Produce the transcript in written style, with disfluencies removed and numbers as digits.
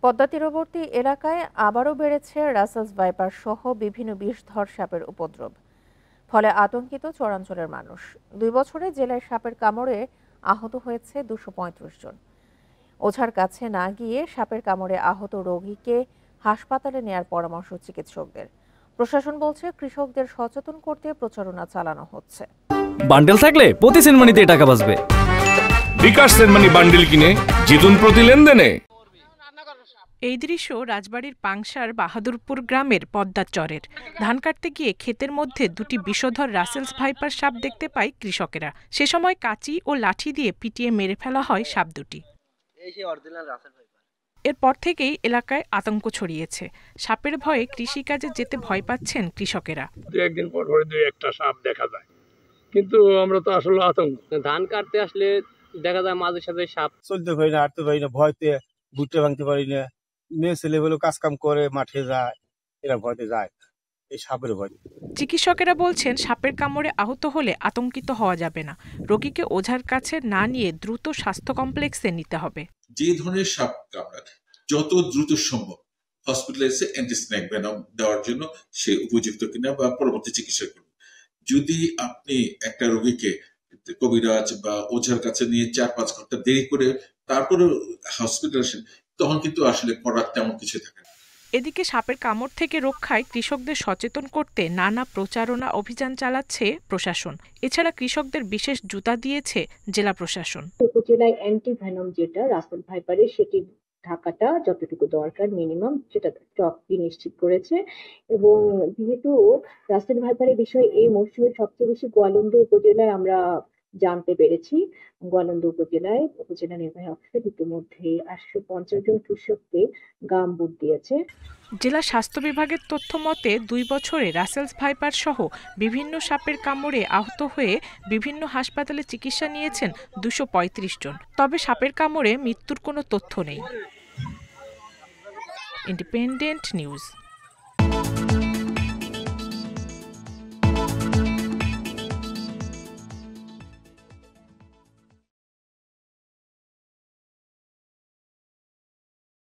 পদ্মা তীরবর্তী এলাকায় আবারও বেড়েছে রাসেলস ভাইপার সহ বিভিন্ন বিষধর সাপের উপদ্রব। ফলে আতঙ্কিত চরাঞ্চলের মানুষ। 2 বছরে জেলায় সাপের কামড়ে আহত হয়েছে 235 জন। ওঝার কাছে না গিয়ে সাপের কামড়ে আহত রোগীকে হাসপাতালে নেয়ার পরামর্শ চিকিৎসকদের। প্রশাসন বলছে কৃষকদের সচেতন করতে প্রচারণা চালানো হচ্ছে। বান্ডেল থাকলে প্রতি সেনমানিতে টাকা বাঁচবে। বিকাশ সেনমানি বান্ডেল কিনে জিতুন প্রতি লেনদেনে। এই দৃশ্য রাজবাড়ীর পাংশার বাহাদুরপুর গ্রামের পদ্মার চরের। ধান কাটতে গিয়ে ক্ষেতের মধ্যে দুটি বিষধর রাসেলস ভাইপার সাপ দেখতে পায় কৃষকেরা। সে সময় কাঁচি ও লাঠি দিয়ে পিটিয়ে মেরে ফেলা হয় সাপ দুটি। এরপর থেকেই এলাকায় আতঙ্ক ছড়িয়েছে। সাপের ভয়ে কৃষিকাজে যেতে ভয় পাচ্ছেন কৃষকেরা। একদিন পর পরে দুই একটা সাপ দেখা যায়, কিন্তু আমরা তো আসলে আতঙ্ক। ধান কাটতে আসলে দেখা যায় মাঝে সাথে সাপ। চলতে পারি না, হাঁটতে পারি না, ভয়তে ভুট্টা ভাঙতে পারি না। মেয়ে ছেলেগুলো কাজ কাম করে মাঠে যায়, এরা ভয়তে যায় এই সাপের ভয়। চিকিৎসকেরা বলছেন সাপের কামড়ে আহত হলে আতঙ্কিত হওয়া যাবে না। রোগীকে ওঝার কাছে না নিয়ে দ্রুত স্বাস্থ্য কমপ্লেক্সে নিতে হবে। যে ধরনের সাপ কামড়ায় যত দ্রুত সম্ভব হসপিটালাইজে অ্যান্টিস্নেক ভেনম দেওয়ার জন্য সে উপযুক্ত কিনা বা পরবর্তী চিকিৎসা করবে। যদি আপনি একটা রোগীকে কবিরাজ বা ওঝার কাছে নিয়ে 4-5 ঘন্টা দেরি করে তারপরে হসপিটাল আসেন, তখন কিন্তু আসলে করার তেমন কিছু থাকে না। এদিকে সাপের কামড় থেকে রক্ষায় কৃষকদের সচেতন করতে নানা প্রচারণা অভিযান চালাচ্ছে প্রশাসন। এছাড়া কৃষকদের বিশেষ জুতা দিয়েছে জেলা প্রশাসন। উপজেলায় অ্যান্টি ভেনম যেটা রাসেল ভাইপারের, সেটি ঢাকাটা যতটুকু দরকার মিনিমাম সেটা স্টকটি নিশ্চিত করেছে। এবং যেহেতু রাসেল ভাইপারের বিষয়ে এই মৌসুমে সবচেয়ে বেশি গোয়ালন্দ উপজেলায় আমরা জানতে পেরেছি। গোয়ালন্দ উপজেলায় উপজেলা নির্বাহী অফিসার ইতিমধ্যে 850 জন কৃষককে গাম বুট দিয়েছে। জেলা স্বাস্থ্য বিভাগের তথ্য মতে 2 বছরে রাসেলস ভাইপার সহ বিভিন্ন সাপের কামড়ে আহত হয়ে বিভিন্ন হাসপাতালে চিকিৎসা নিয়েছেন 235 জন। তবে সাপের কামড়ে মৃত্যুর কোনো তথ্য নেই। Independent news.